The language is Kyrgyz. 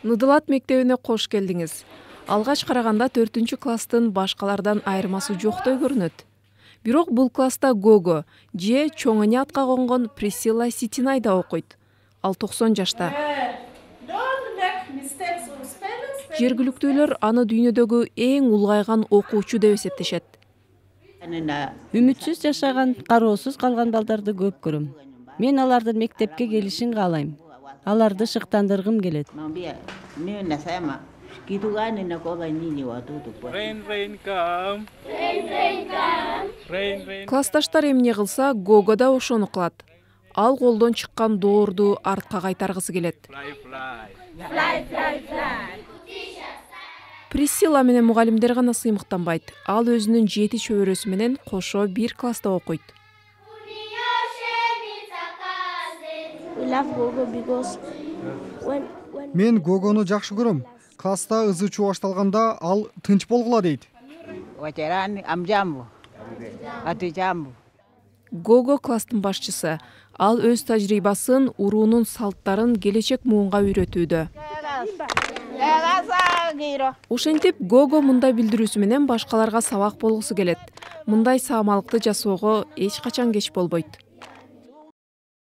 Ныдылат мектебине кош келдиңиз. Алгач караганда 4-класстын башкалардан айырмасы жоктой көрүнөт. Бирок бул класста Гого же чоңене атка конгон Присцилла Ситинайда окуйт. Ал 90 жашта. Жергиликтүүлөр аны дүйнөдөгү эң улгайган окуучу деп эсептешет. Үмүтсүз жашаган, кароосуз калган балдарды көп көрөм. Мен алардын мектепке келишин каалайм. Аларды шыктандыргым келет. Классташтар эмне кылса, Гого да ошону кылат. Ал колдон чыккан доорду артка кайтаргысы келет. Присцилла менен мугалимдер гана сыймыктанбайт. Ал өзүнүн 7 чөбөрөсү менен кошо бир класста окуйт. Мен Гогону жакшы көрөм. Класста ызы чуу башталганда ал тынч болгула дейт. Гого класстын башчысы. Ал өз тажрыйбасын, уруунун салттарын келечек муунга үйрөтүүдө. Ошентип, Гого мындай билдирүүсү менен башкаларга сабак болгусу келет. Мындай саамалыкты жасоого эч качан кеч болбойт.